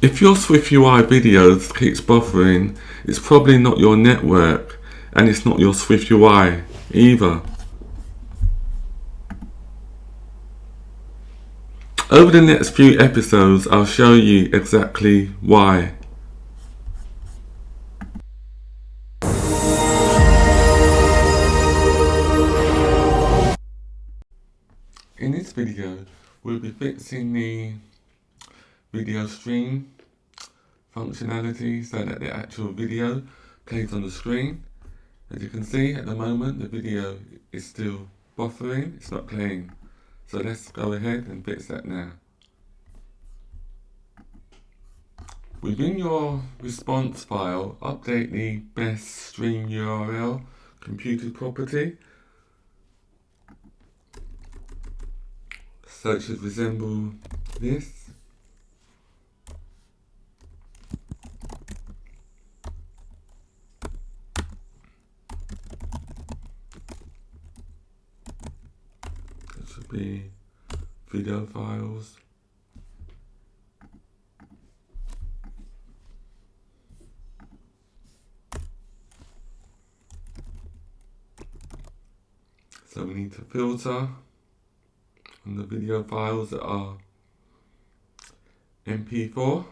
If your SwiftUI videos keeps buffering, it's probably not your network and it's not your SwiftUI either. Over the next few episodes, I'll show you exactly why. In this video, we'll be fixing the video stream functionality so that the actual video plays on the screen. As you can see at the moment, the video is still buffering, it's not playing. So let's go ahead and fix that now. Within your response file, update the best stream URL computed property. So it should resemble this. It should be video files. So we need to filter on the video files that are MP4.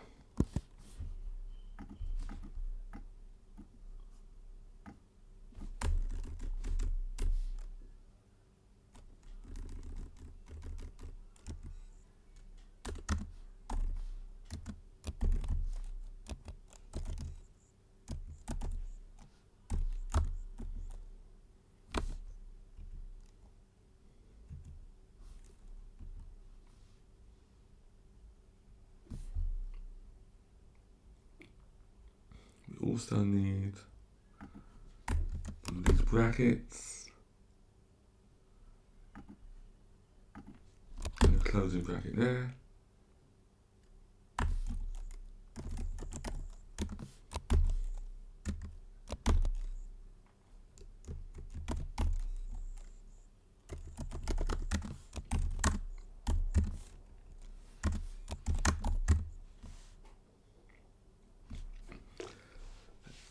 We also need these brackets and a closing bracket there.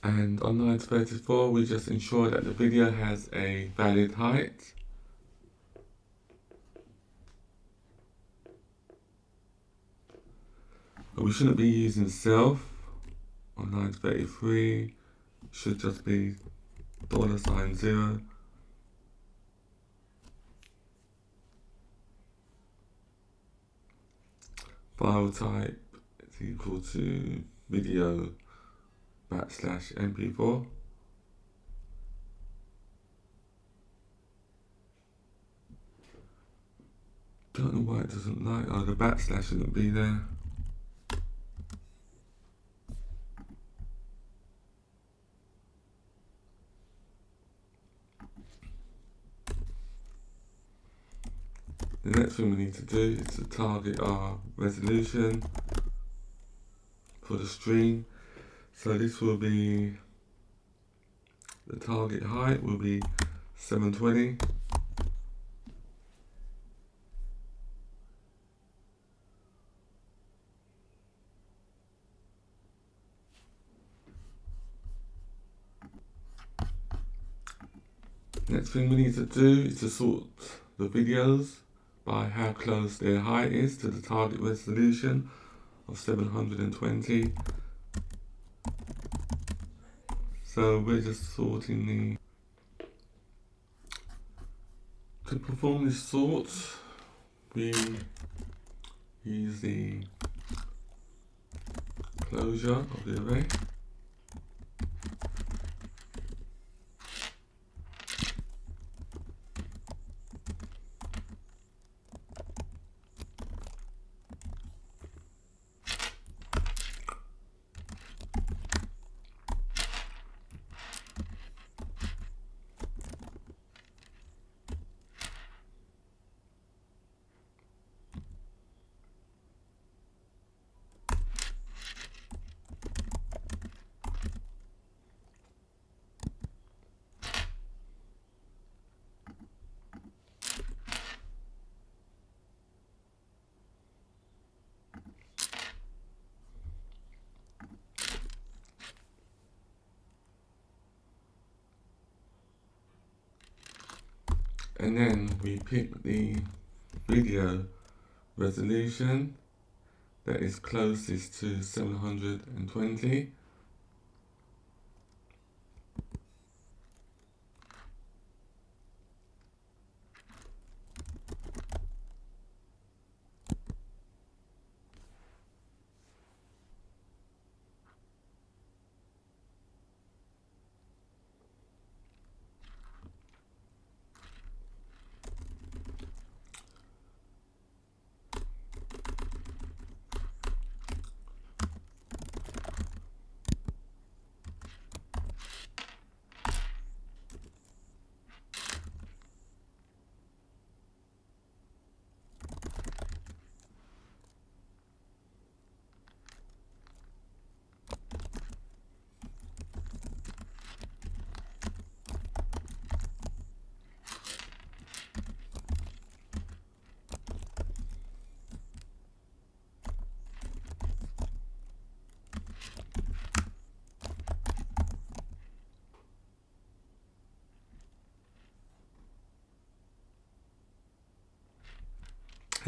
And on line 34, we just ensure that the video has a valid height. But we shouldn't be using self. On line 33, should just be $0. File type is equal to video /MP4. Don't know why it doesn't like, the backslash shouldn't be there. The next thing we need to do is to target our resolution for the stream. So this will be, the target height will be 720. Next thing we need to do is to sort the videos by how close their height is to the target resolution of 720. So we're just sorting to perform this sort, we use the closure of the array. and then we pick the video resolution that is closest to 720.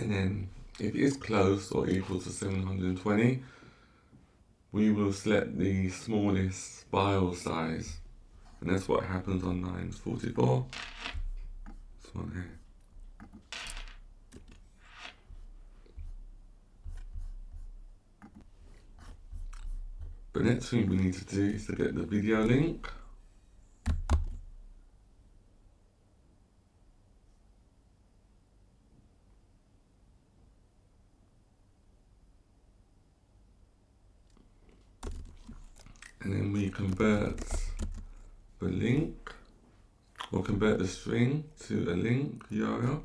And then if it is close or equal to 720, we will select the smallest file size. And that's what happens on line 44. This one here. The next thing we need to do is to get the video link. And then we convert the link, or convert the string to a link URL.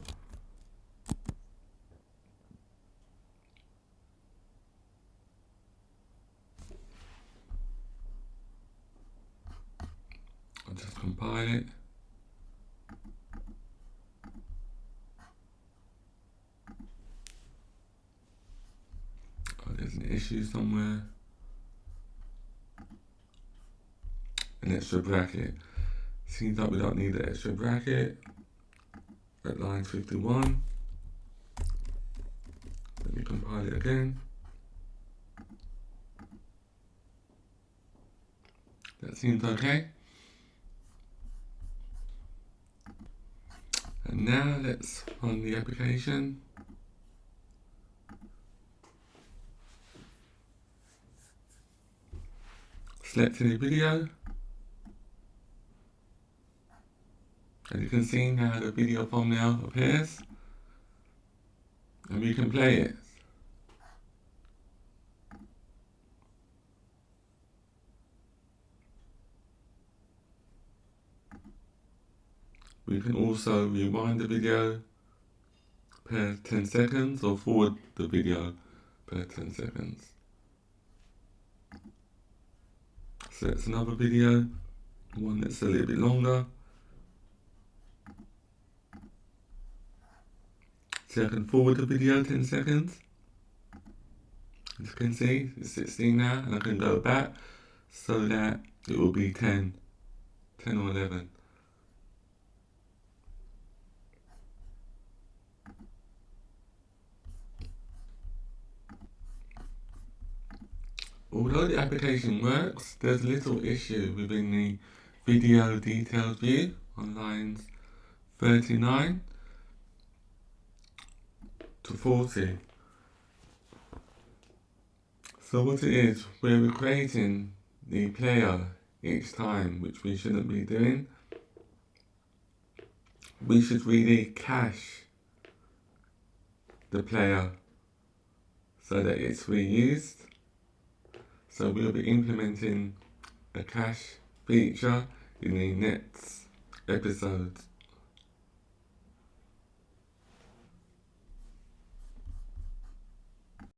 I'll just compile it. Oh, there's an issue somewhere. An extra bracket. Seems like we don't need the extra bracket at line 51. Let me compile it again. That seems okay. And now let's run the application. Selecting the video. As you can see now the video thumbnail appears, and we can play it. We can also rewind the video per 10 seconds or forward the video per 10 seconds. So it's another video, one that's a little bit longer. So I can forward the video 10 seconds. As you can see, it's 16 now, and I can go back so that it will be 10 or 11. Although the application works, there's a little issue within the video details view on lines 39 to 40. So what it is, we're creating the player each time, which we shouldn't be doing. We should really cache the player so that it's reused. So we'll be implementing a cache feature in the next episode.